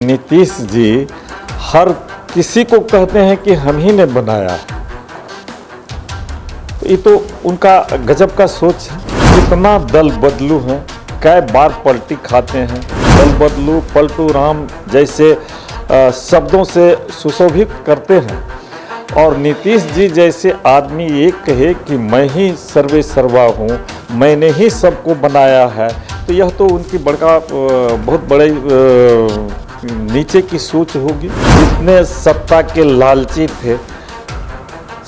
नीतीश जी हर किसी को कहते हैं कि हम ही ने बनाया। ये तो उनका गजब का सोच है। कितना दल बदलू हैं, कई बार पलटी खाते हैं। दल बदलू पलटू राम जैसे शब्दों से सुशोभित करते हैं। और नीतीश जी जैसे आदमी ये कहे कि मैं ही सर्वे सर्वा हूँ, मैंने ही सबको बनाया है, तो यह तो उनकी बहुत बड़े नीचे की सोच होगी। जितने सत्ता के लालची थे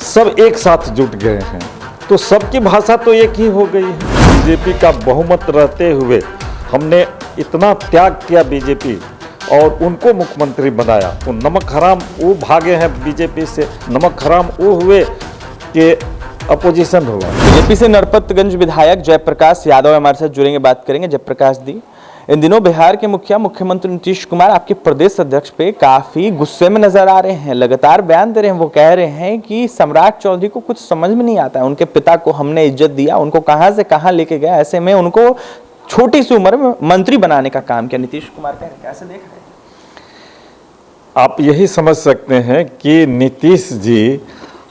सब एक साथ जुट गए हैं, तो सबकी भाषा तो एक ही हो गई है। बीजेपी का बहुमत रहते हुए हमने इतना त्याग किया बीजेपी और उनको मुख्यमंत्री बनाया, तो नमक हराम वो भागे हैं बीजेपी से, नमक हराम वो हुए कि अपोजिशन हुआ। बीजेपी से नरपतगंज विधायक जयप्रकाश यादव हमारे साथ जुड़ेंगे, बात करेंगे। जयप्रकाश दी, इन दिनों बिहार के मुख्यमंत्री नीतीश कुमार आपके प्रदेश अध्यक्ष पे काफी गुस्से में नजर आ रहे हैं, लगातार बयान दे रहे हैं। वो कह रहे हैं कि सम्राट चौधरी को कुछ समझ में नहीं आता है, उनके पिता को हमने इज्जत दिया, उनको कहां से कहां लेके गया, ऐसे में उनको छोटी सी उम्र में मंत्री बनाने का काम किया। नीतीश कुमार कह रहे हैं, कैसे देख रहे हैं? आप यही समझ सकते हैं कि नीतीश जी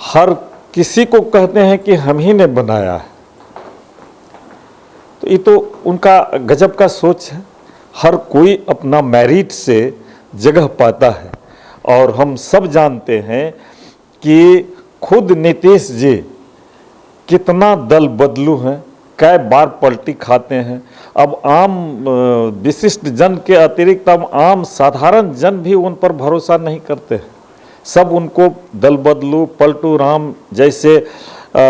हर किसी को कहते हैं कि हम ही ने बनाया है। तो ये तो उनका गजब का सोच है। हर कोई अपना मेरिट से जगह पाता है और हम सब जानते हैं कि खुद नीतीश जी कितना दल बदलू हैं, कई बार पलटी खाते हैं। अब आम विशिष्ट जन के अतिरिक्त अब आम साधारण जन भी उन पर भरोसा नहीं करते हैं। सब उनको दल बदलू पलटू राम जैसे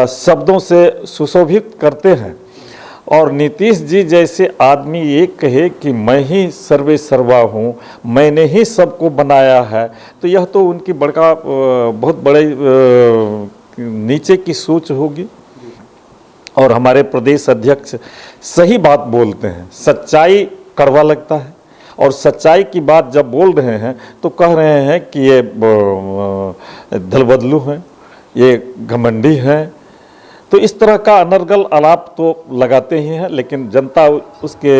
शब्दों से सुशोभित करते हैं। और नीतीश जी जैसे आदमी ये कहे कि मैं ही सर्वे सर्वा हूँ, मैंने ही सबको बनाया है, तो यह तो उनकी बहुत बड़े नीचे की सोच होगी। और हमारे प्रदेश अध्यक्ष सही बात बोलते हैं, सच्चाई कड़वा लगता है, और सच्चाई की बात जब बोल रहे हैं तो कह रहे हैं कि ये दल बदलू हैं, ये घमंडी हैं। तो इस तरह का अनर्गल आलाप तो लगाते ही हैं, लेकिन जनता उसके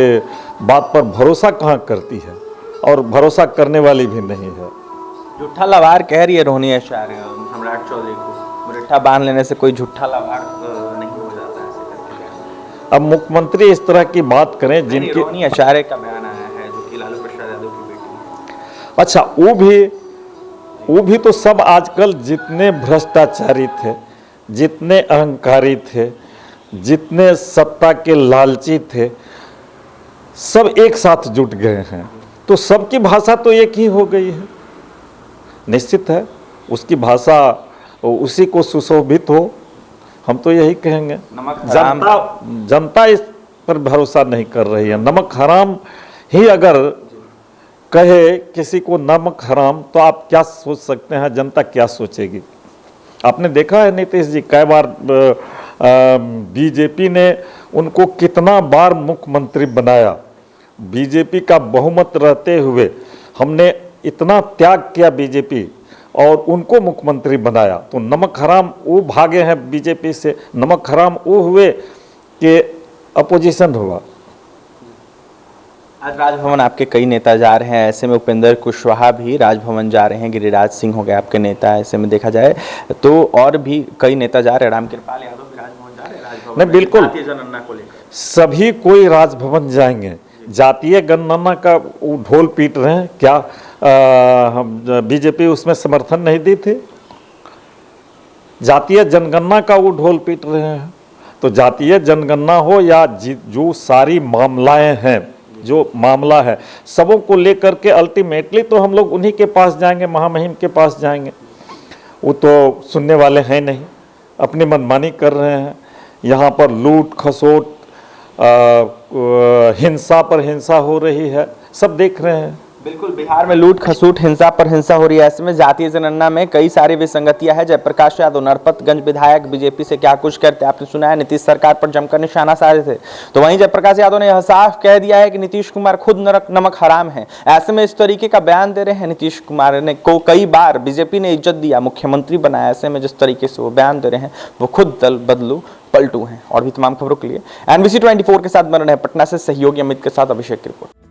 बात पर भरोसा कहाँ करती है, और भरोसा करने वाली भी नहीं है। झूठा लवार कह रही है रोहनी सम्राट चौधरी को, मुरट्ठा बांध लेने से कोई झूठा लवार नहीं हो जाता है, ऐसे करके। अब मुख्यमंत्री इस तरह की बात करें जिनकी रोहनी आचार्य का बयान आया है, जो कि लालू प्रसाद यादव की बेटी। अच्छा, वो भी तो सब आजकल जितने भ्रष्टाचारी थे, जितने अहंकारी थे, जितने सत्ता के लालची थे, सब एक साथ जुट गए हैं, तो सबकी भाषा तो एक ही हो गई है। निश्चित है उसकी भाषा उसी को सुशोभित हो, हम तो यही कहेंगे। जनता इस पर भरोसा नहीं कर रही है। नमक हराम ही अगर कहे किसी को नमक हराम, तो आप क्या सोच सकते हैं, जनता क्या सोचेगी? आपने देखा है नीतीश जी कई बार बीजेपी ने उनको कितना बार मुख्यमंत्री बनाया। बीजेपी का बहुमत रहते हुए हमने इतना त्याग किया बीजेपी और उनको मुख्यमंत्री बनाया, तो नमक हराम वो भागे हैं बीजेपी से, नमक हराम वो हुए कि अपोजिशन हुआ। आज राजभवन आपके कई नेता जा रहे हैं, ऐसे में उपेंद्र कुशवाहा भी राजभवन जा रहे हैं, गिरिराज सिंह हो गए आपके नेता, ऐसे में देखा जाए तो और भी कई नेता जा रहे हैं, रामकृपाल यादव भी राजभवन जा रहे हैं। राजभवन नहीं, बिल्कुल जातीय जनगणना को लेकर सभी कोई राजभवन जाएंगे। जातीय जनगणना का वो ढोल पीट रहे हैं क्या? हम बीजेपी उसमें समर्थन नहीं दी थी। जातीय जनगणना का वो ढोल पीट रहे हैं, तो जातीय जनगणना हो या जो सारी मामलाएं हैं, जो मामला है सबों को लेकर के अल्टीमेटली तो हम लोग उन्हीं के पास जाएंगे, महामहिम के पास जाएंगे। वो तो सुनने वाले हैं नहीं, अपनी मनमानी कर रहे हैं। यहाँ पर लूट खसोट हिंसा पर हिंसा हो रही है, सब देख रहे हैं। बिल्कुल, बिहार में लूट खसूट हिंसा पर हिंसा हो रही है, ऐसे में जातीय जनगणना में कई सारी विसंगतियां हैं। जयप्रकाश यादव नरपतगंज विधायक बीजेपी से क्या कुछ करते, आपने सुना है नीतीश सरकार पर जमकर निशाना साधे थे, तो वहीं जयप्रकाश यादव ने यह साफ कह दिया है कि नीतीश कुमार खुद नमक हराम है। ऐसे में इस तरीके का बयान दे रहे हैं। नीतीश कुमार ने को कई बार बीजेपी ने इज्जत दिया, मुख्यमंत्री बनाया, ऐसे में जिस तरीके से वो बयान दे रहे हैं वो खुद दल बदलू पलटू हैं। और भी तमाम खबरों के लिए NBC 24 के साथ बने रहे पटना से सहयोगी अमित के साथ अभिषेक की रिपोर्ट।